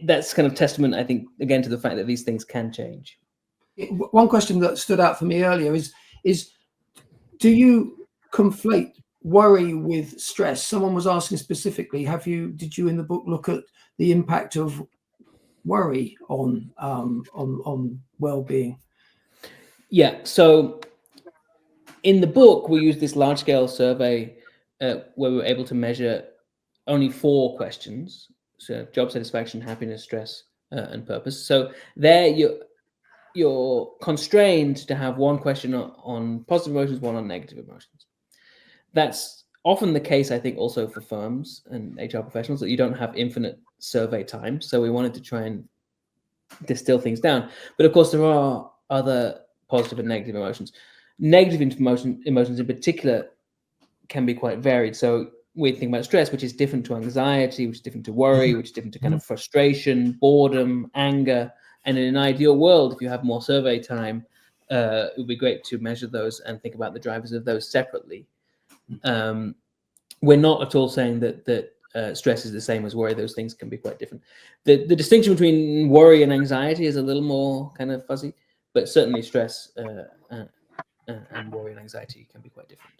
that's kind of testament, I think, again, to the fact that these things can change. One question that stood out for me earlier is do you conflate worry with stress? Someone was asking specifically, did you in the book look at the impact of worry on well-being? Yeah, so in the book, we used this large-scale survey where we were able to measure only 4 questions: so job satisfaction, happiness, stress, and purpose. So there, you're constrained to have 1 question on positive emotions, 1 on negative emotions. That's often the case, I think, also for firms and HR professionals, that you don't have infinite survey time. So we wanted to try and distill things down. But of course, there are other positive and negative emotions. Negative emotions in particular can be quite varied. So, we think about stress, which is different to anxiety, which is different to worry, which is different to kind of frustration, boredom, anger. And in an ideal world, if you have more survey time, it would be great to measure those and think about the drivers of those separately. We're not at all saying that stress is the same as worry. Those things can be quite different. The distinction between worry and anxiety is a little more kind of fuzzy, but certainly stress and worry and anxiety can be quite different.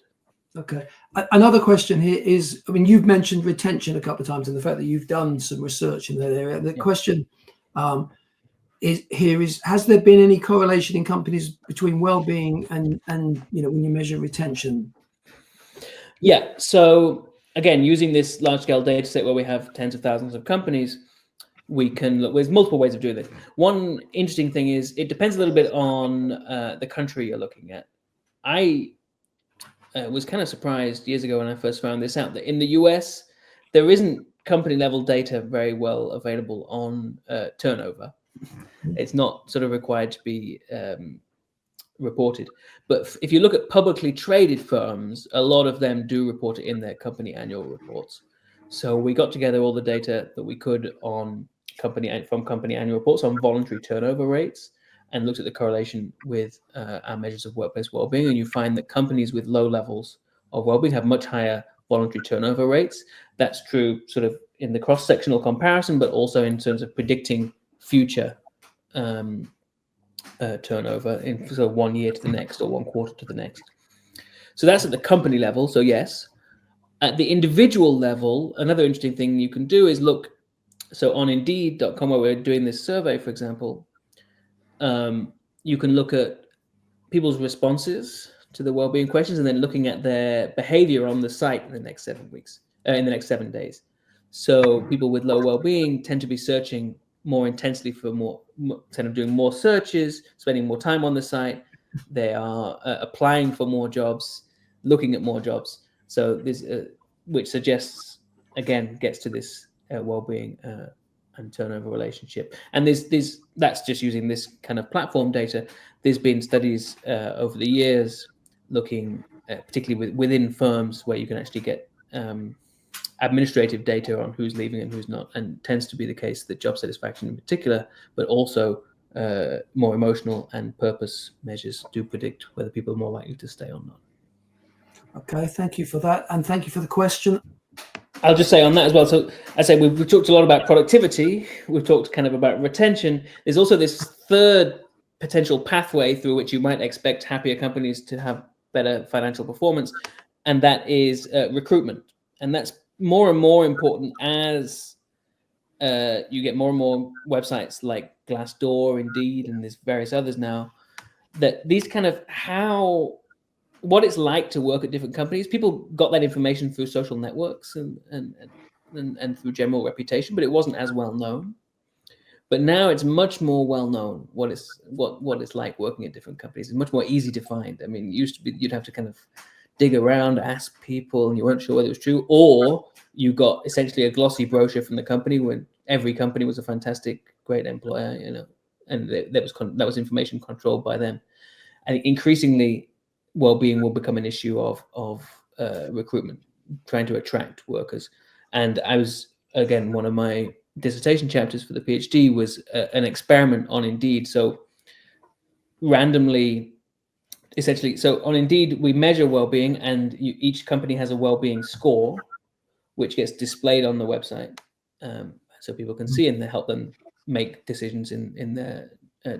Okay. Another question here is, I mean, you've mentioned retention a couple of times and the fact that you've done some research in that area. The question is, has there been any correlation in companies between well-being and when you measure retention? Yeah. So again, using this large-scale data set where we have tens of thousands of companies, we can look. There's multiple ways of doing this. One interesting thing is it depends a little bit on the country you're looking at. I was kind of surprised years ago when I first found this out that in the US, there isn't company level data very well available on turnover. It's not sort of required to be reported. But if you look at publicly traded firms, a lot of them do report it in their company annual reports. So we got together all the data that we could on company annual reports on voluntary turnover rates and looked at the correlation with our measures of workplace well-being. And you find that companies with low levels of well-being have much higher voluntary turnover rates. That's true sort of in the cross-sectional comparison, but also in terms of predicting future turnover in sort of 1 year to the next or 1 quarter to the next. So that's at the company level. So yes, at the individual level, another interesting thing you can do is look. So on Indeed.com, where we're doing this survey, for example, you can look at people's responses to the well-being questions and then looking at their behavior on the site in the next 7 weeks, in the next 7 days. So people with low well-being tend to be searching more intensely for more, kind of doing more searches, spending more time on the site. They are applying for more jobs, looking at more jobs. So this, which suggests, again, gets to this well-being and turnover relationship. And that's just using this kind of platform data. There's been studies over the years looking particularly within firms where you can actually get administrative data on who's leaving and who's not, and tends to be the case that job satisfaction in particular, but also more emotional and purpose measures do predict whether people are more likely to stay or not. Okay, thank you for that, and thank you for the question. I'll just say on that as well. So I say we've talked a lot about productivity. We've talked kind of about retention. There's also this third potential pathway through which you might expect happier companies to have better financial performance, and that is recruitment. And that's more and more important as you get more and more websites like Glassdoor, Indeed, and there's various others now, that these kind of what it's like to work at different companies. People got that information through social networks and through general reputation, but it wasn't as well known. But now it's much more well known what it's like working at different companies. It's much more easy to find. I mean, it used to be you'd have to kind of dig around, ask people, and you weren't sure whether it was true, or you got essentially a glossy brochure from the company when every company was a fantastic, great employer, and that was information controlled by them. And increasingly, well-being will become an issue of recruitment, trying to attract workers. And I was, again, one of my dissertation chapters for the PhD was an experiment on Indeed. So randomly, essentially, so on Indeed, we measure well-being, and each company has a well-being score, which gets displayed on the website, so people can see and help them make decisions in their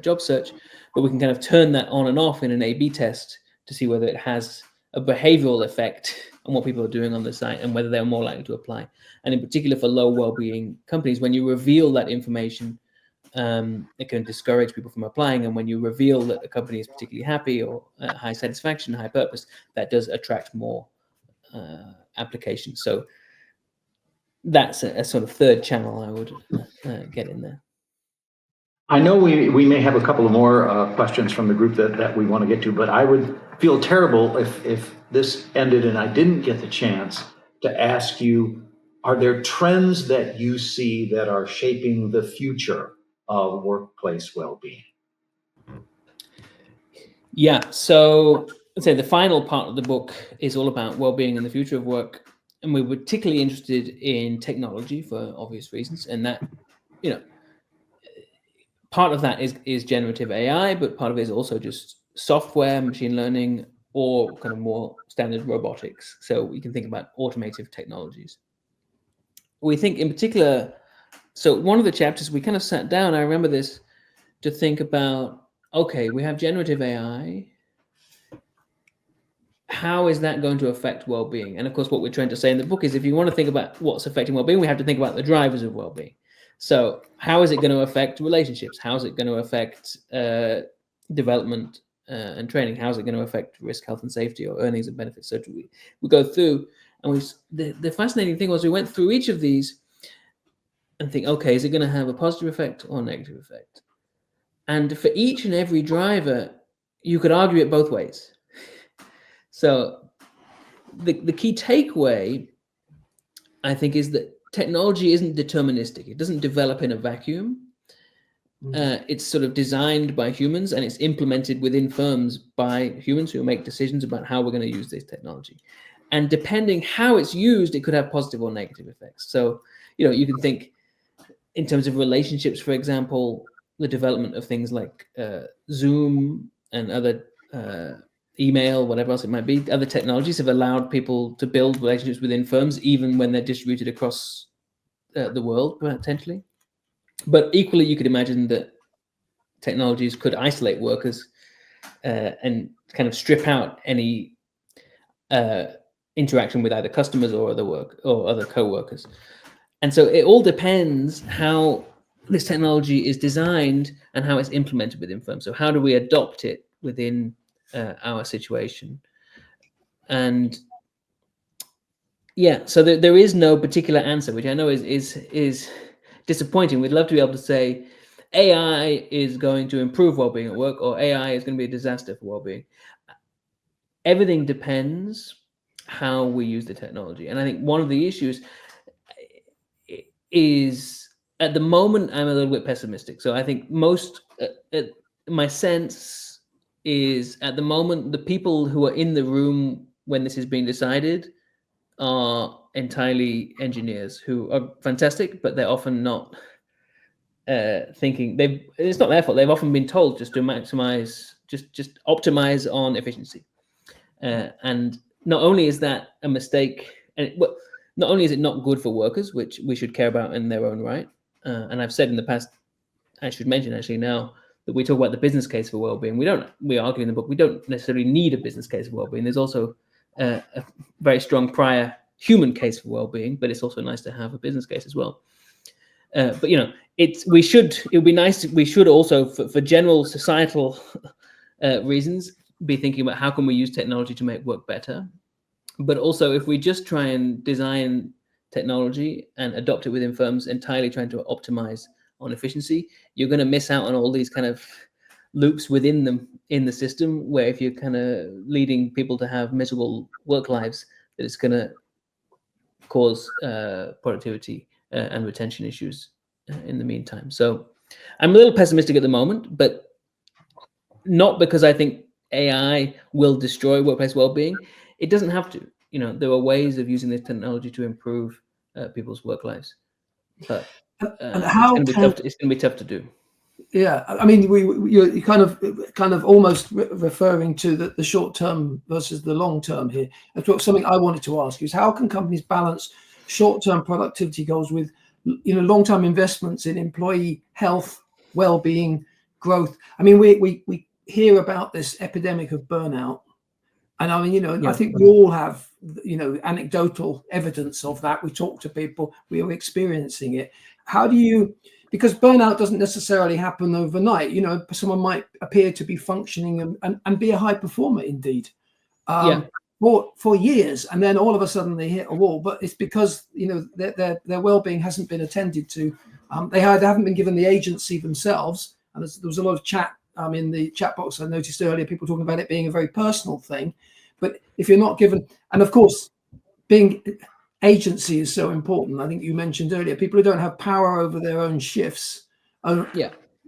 job search. But we can kind of turn that on and off in an A/B test to see whether it has a behavioral effect on what people are doing on the site and whether they're more likely to apply. And in particular for low well-being companies, when you reveal that information, it can discourage people from applying. And when you reveal that a company is particularly happy or high satisfaction, high purpose, that does attract more applications. So that's a sort of third channel I would get in there. I know we may have a couple of more questions from the group that we want to get to, but I would feel terrible if this ended and I didn't get the chance to ask you, are there trends that you see that are shaping the future of workplace well-being? Yeah, so I'd say the final part of the book is all about well-being and the future of work. and we were particularly interested in technology for obvious reasons, and that, you know, part of that is generative AI, but part of it is also just software, machine learning, or kind of more standard robotics. So we can think about automotive technologies. We think in particular, so one of the chapters we kind of sat down, I remember this, to think about, okay, we have generative AI. How is that going to affect well-being? And of course, what we're trying to say in the book is, if you want to think about what's affecting well-being, we have to think about the drivers of well-being. So how is it going to affect relationships? How is it going to affect development and training? How is it going to affect risk, health, and safety, or earnings and benefits? So we go through, and the fascinating thing was we went through each of these and think, okay, is it going to have a positive effect or a negative effect? And for each and every driver, you could argue it both ways. So the key takeaway, I think, is that technology isn't deterministic. It doesn't develop in a vacuum. It's sort of designed by humans, and it's implemented within firms by humans who make decisions about how we're going to use this technology. And depending how it's used, it could have positive or negative effects. So, you can think in terms of relationships, for example, the development of things like Zoom and other email, whatever else it might be, other technologies have allowed people to build relationships within firms, even when they're distributed across the world, potentially. But equally, you could imagine that technologies could isolate workers and kind of strip out any interaction with either customers or other co-workers. And so it all depends how this technology is designed and how it's implemented within firms. So how do we adopt it within our situation? And yeah, so there is no particular answer, which I know is disappointing. We'd love to be able to say AI is going to improve well-being at work, or AI is going to be a disaster for well-being. Everything depends how we use the technology. And I think one of the issues is, at the moment, I'm a little bit pessimistic. So I think my sense is, at the moment, the people who are in the room when this is being decided are entirely engineers who are fantastic, but they're often not thinking. It's not their fault. They've often been told just to maximize, just optimize on efficiency. And not only is that a mistake, not only is it not good for workers, which we should care about in their own right, and I've said in the past, I should mention actually now, that we talk about the business case for well-being. We argue in the book, we don't necessarily need a business case for well-being. There's also a very strong prior human case for well-being, but it's also nice to have a business case as well. But it would be nice. We should also, for general societal reasons, be thinking about how can we use technology to make work better. But also, if we just try and design technology and adopt it within firms, entirely trying to optimize on efficiency, you're going to miss out on all these kind of loops within them in the system, where if you're kind of leading people to have miserable work lives, that it's going to cause productivity and retention issues in the meantime. So I'm a little pessimistic at the moment, but not because I think AI will destroy workplace well-being. It doesn't have to. There are ways of using this technology to improve people's work lives, but and how it's going to be tough to do. Yeah, I mean, you're kind of almost referring to the short term versus the long term here. That's something I wanted to ask you is, how can companies balance short term productivity goals with long term investments in employee health, well-being, growth? I mean, we hear about this epidemic of burnout, and I mean, I think we all have anecdotal evidence of that. We talk to people, we are experiencing it. How do you? Because burnout doesn't necessarily happen overnight. Someone might appear to be functioning and be a high performer indeed for years, and then all of a sudden they hit a wall. But it's because their well-being hasn't been attended to. They haven't been given the agency themselves. And there was a lot of chat in the chat box I noticed earlier, people talking about it being a very personal thing. But if you're not given, and of course, being agency is so important. I think you mentioned earlier, people who don't have power over their own shifts.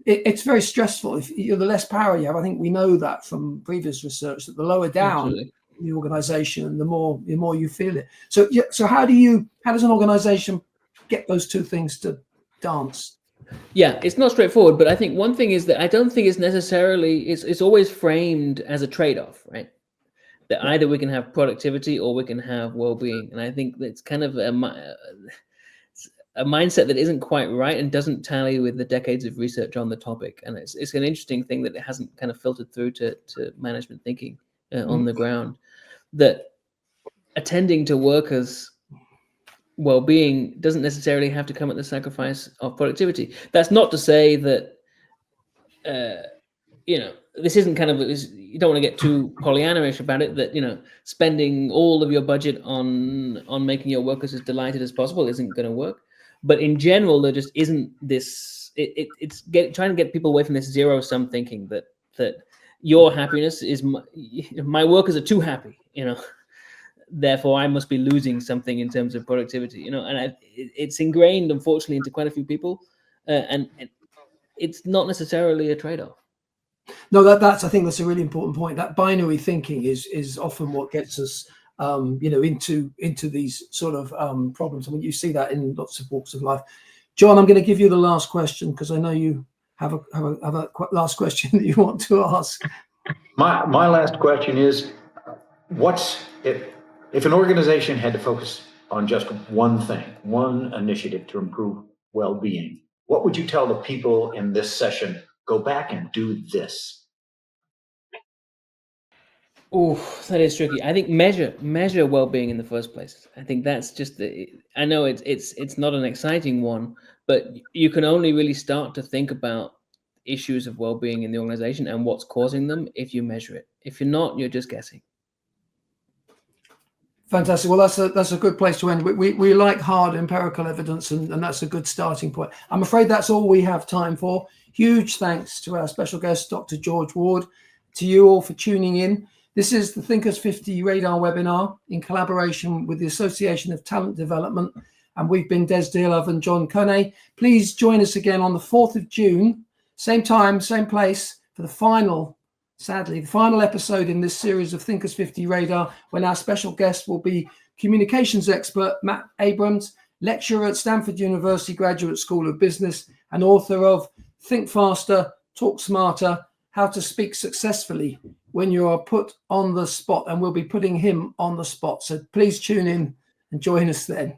It's very stressful. If the less power you have, I think we know that from previous research, that the lower down the organization, and the more you feel it. So how does an organization get those two things to dance? Yeah, it's not straightforward, but I think one thing is that I don't think it's necessarily, it's always framed as a trade-off, right? That either we can have productivity or we can have well-being. And I think that's kind of a mindset that isn't quite right and doesn't tally with the decades of research on the topic. And it's an interesting thing that it hasn't kind of filtered through to management thinking on the ground, that attending to workers' well-being doesn't necessarily have to come at the sacrifice of productivity. That's not to say that this isn't kind of, you don't want to get too Pollyanna-ish about it, that spending all of your budget on making your workers as delighted as possible isn't going to work. But in general, there just isn't this. It's trying to get people away from this zero-sum thinking that your happiness is my workers are too happy, therefore I must be losing something in terms of productivity, and it's ingrained, unfortunately, into quite a few people, and it's not necessarily a trade-off. No, I think that's a really important point. That binary thinking is often what gets us, into these sort of problems. I mean, you see that in lots of walks of life. John, I'm going to give you the last question because I know you have a last question that you want to ask. My last question is, if an organization had to focus on just one thing, one initiative to improve well-being, what would you tell the people in this session? Go back and do this. Oh, that is tricky. I think measure well-being in the first place. I think that's just I know it's not an exciting one, but you can only really start to think about issues of well-being in the organization and what's causing them if you measure it. If you're not, you're just guessing. Fantastic. Well, that's a good place to end. We like hard empirical evidence, and that's a good starting point. I'm afraid that's all we have time for. Huge thanks to our special guest, Dr. George Ward, to you all for tuning in. This is the Thinkers 50 Radar webinar in collaboration with the Association of Talent Development, and we've been Des Dearlove and John Coney. Please join us again on the 4th of June, same time, same place, for the final episode in this series of Thinkers 50 Radar, when our special guest will be communications expert Matt Abrams, lecturer at Stanford University Graduate School of Business and author of Think Faster, Talk Smarter, How to Speak Successfully When You Are Put on the Spot. And we'll be putting him on the spot. So please tune in and join us then.